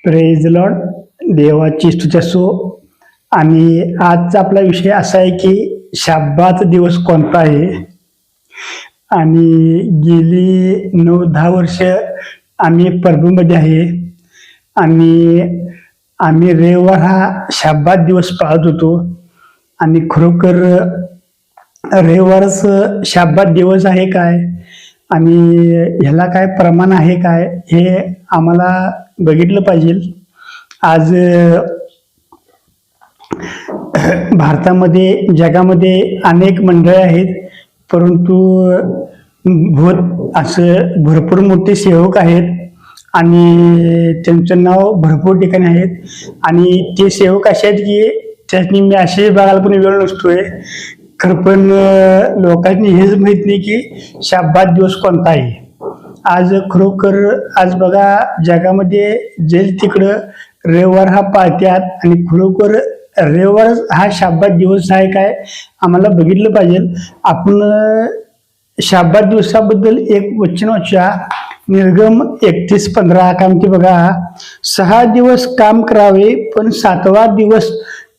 Praise Lord. देवाची स्तुती असो. आणि आजचा आपला विषय असा आहे की शाब्बात दिवस कोणता आहे. आणि गेली 9-10 वर्ष आम्ही प्रभूमध्ये आहे आणि आम्ही रविवार हा शाब्बात दिवस पाळत होतो. आणि खरोखर रविवारच शाब्बात दिवस आहे काय आणि ह्याला काय प्रमाण आहे काय हे आम्हाला बघितलं पाहिजे. आज भारतामध्ये जगामध्ये अनेक मंडळे आहेत, परंतु असं भरपूर मोठे सेवक आहेत आणि त्यांचं नाव भरपूर ठिकाणी आहेत. आणि ते सेवक असे आहेत की त्यातनी मी असे बघायला पण वेळ नसतोय. खरं पण लोकांनी हेच माहीत नाही की शाब्बात दिवस कोणता आहे. आज खरोखर आज बघा जगामध्ये जेल तिकडं रविवार हा पाळत्यात आणि खरोखर रविवार हा शाब्बात दिवस आहे काय आम्हाला बघितलं पाहिजे. आपण शाब्बात दिवसाबद्दल एक वचन वाचा. निर्गम 31:15 काय म्हणते बघा. 6 दिवस काम करावे, पण 7वा दिवस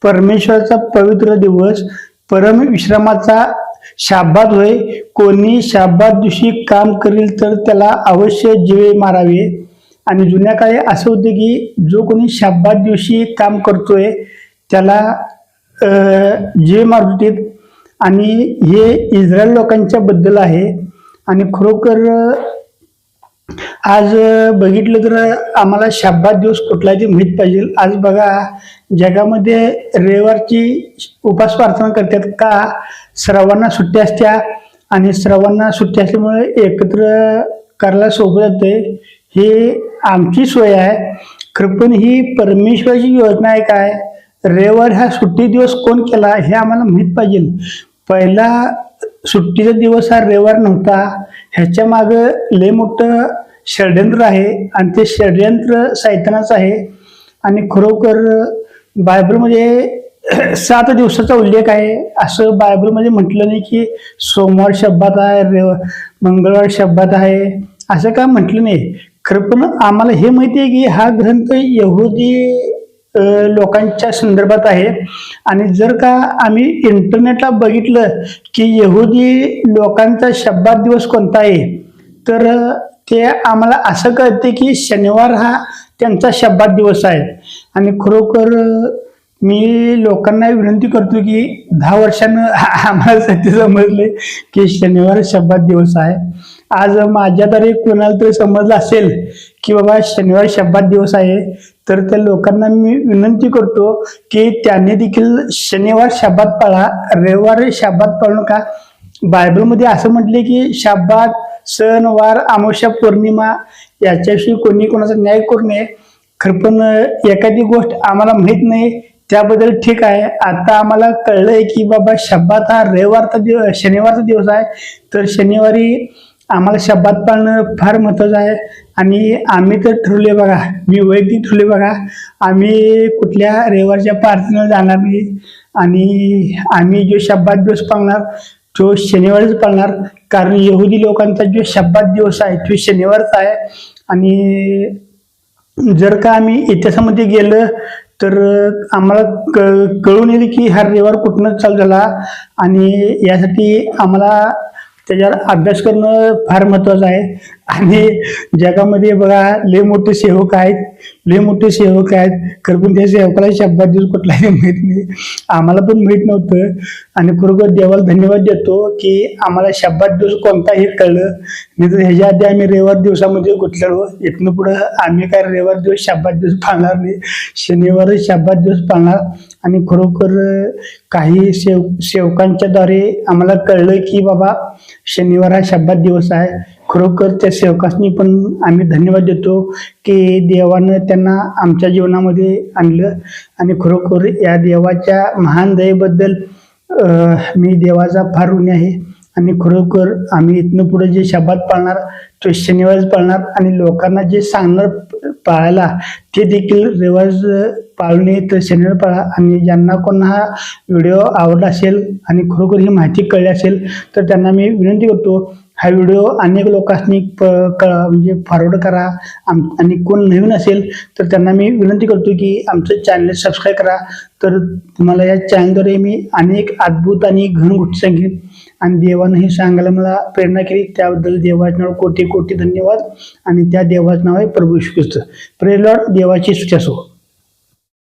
परमेश्वराचा पवित्र दिवस, परम विश्रामाचा शाब्बात होय. कोणी शाब्बात दिवशी काम करील तर त्याला अवश्य जीवे मारावे. आणि जुन्या काळी असं होतं की जो कोणी शाब्बात दिवशी काम करतोय त्याला जीवे मारत होते. आणि हे इस्रायल लोकांच्या बद्दल आहे. आणि खरोखर आज बघितलं तर आम्हाला शाब्बात दिवस कुठला ते माहीत पाहिजे. आज बघा जगामध्ये रविवारची उपास प्रार्थना करतात का, सर्वांना सुट्टी असत्या आणि सर्वांना सुट्टी असल्यामुळे एकत्र करायला सोपं जाते. हे आमची सोय आहे, खरं पण ही परमेश्वराची योजना आहे काय. रविवार हा सुट्टी दिवस कोण केला हे आम्हाला माहीत पाहिजे. पहिला सुट्टीचा दिवस हा रविवार नव्हता. ह्याच्या मागं लय मोठं षडयंत्र आहे आणि ते षडयंत्र सैतानाचं आहे. आणि खरोखर बायबलमध्ये 7 दिवसाचा उल्लेख आहे. असं बायबलमध्ये म्हटलं नाही की सोमवार शब्बात आहे, मंगळवार शब्बात आहे, असं काय म्हटलं नाही. खरं पण आम्हाला हे माहिती आहे की हा ग्रंथ यहुदी लोकांच्या संदर्भात आहे. आणि जर का आम्ही इंटरनेटला बघितलं की यहुदी लोकांचा शब्बात दिवस कोणता आहे तर ते आम्हाला असं कळते की शनिवार हा त्यांचा शब्बात दिवस आहे. आणि खरोखर मी लोकांना विनंती करतो की 10 वर्षानं आम्हाला सत्य समजले की शनिवार शब्बात दिवस आहे. आज माझ्या तरी कोणाला तरी समजलं असेल की बाबा शनिवार शब्बात दिवस आहे तर त्या लोकांना मी विनंती करतो की त्यांनी देखील शनिवार शब्बात पाळा, रविवार शब्बात पाळू नका. बायबलमध्ये असं म्हटले की शब्बात, सण, वार, अमावस्या, पौर्णिमा याच्याविषयी कोणी कोणाचा न्याय करू नये. खरं पण एखादी गोष्ट आम्हाला माहीत नाही त्याबद्दल ठीक आहे. आता आम्हाला कळलंय की बाबा शब्बात हा रविवारचा दिवस, शनिवारचा दिवस आहे, तर शनिवारी आम्हाला शब्बात पाळणं फार महत्त्वाचं आहे. आणि आम्ही तर ठरवले बघा, मी वैयक्तिक ठरवले बघा, आम्ही कुठल्या रविवारच्या प्रार्थनेला जाणार नाही. आणि आम्ही जो शब्बात दिवस पाळणार तो शनिवारच पाळणार, कारण यहुदी लोकांचा जो शब्बात दिवस आहे तो शनिवारचा आहे. आणि जर का आम्ही इतिहासामध्ये गेलं तर आम्हाला कळून येईल की हा रविवार कुठनं चालू झाला. आणि यासाठी आम्हाला त्याच्यावर अभ्यास करणं फार महत्त्वाचं आहे. आणि जगामध्ये बघा लय मोठे सेवक आहेत, लय मोठे सेवक आहेत, खरं पण त्या सेवकाला शब्बात दिवस कुठलाही माहीत नाही. आम्हाला पण माहीत नव्हतं. आणि खरोखर देवाला धन्यवाद देतो की आम्हाला शब्बात दिवस कोणता हे कळलं. नाही तर ह्याच्या आधी आम्ही रविवार दिवसामध्ये गुंतलेलो. इथनं पुढं आम्ही काय रविवार दिवस शब्बात दिवस पाळणार नाही, शनिवार शब्बात दिवस पाळणार. आणि खरोखर काही सेवकांच्या द्वारे आम्हाला कळलं की बाबा शनिवार हा शब्बात दिवस आहे. खरोखर त्या सेवकांनी पण आम्ही धन्यवाद देतो की देवानं त्यांना आमच्या जीवनामध्ये आणलं. आणि खरोखर या देवाच्या महान दयेबद्दल मी देवाचा फार ऋणी आहे. आणि खरोखर आम्ही इथनं पुढे जे शब्बात पाळणार तो शनिवारच पाळणार. आणि लोकांना जे सांगणार पाळायला ते देखील रविवार पाळू नये तर शनिवार पाळा. आणि ज्यांना कोणा हा व्हिडिओ आवडला असेल आणि खरोखर ही माहिती कळली असेल तर त्यांना मी विनंती करतो हा व्हिडिओ अनेक लोकांनी म्हणजे फॉरवर्ड करा. आणि कोण नवीन असेल तर त्यांना मी विनंती करतो की आमचं चॅनल सबस्क्राईब करा. तर तुम्हाला या चॅनलद्वारे मी अनेक अद्भुत आणि घन गोष्टी सांगेन आणि देवानं हे सांगायला मला प्रेरणा केली, त्याबद्दल देवाचं नाव कोटी कोटी धन्यवाद. आणि त्या देवाचं नाव आहे प्रभू येशू ख्रिस्त. Praise Lord. देवाची स्तुती असो.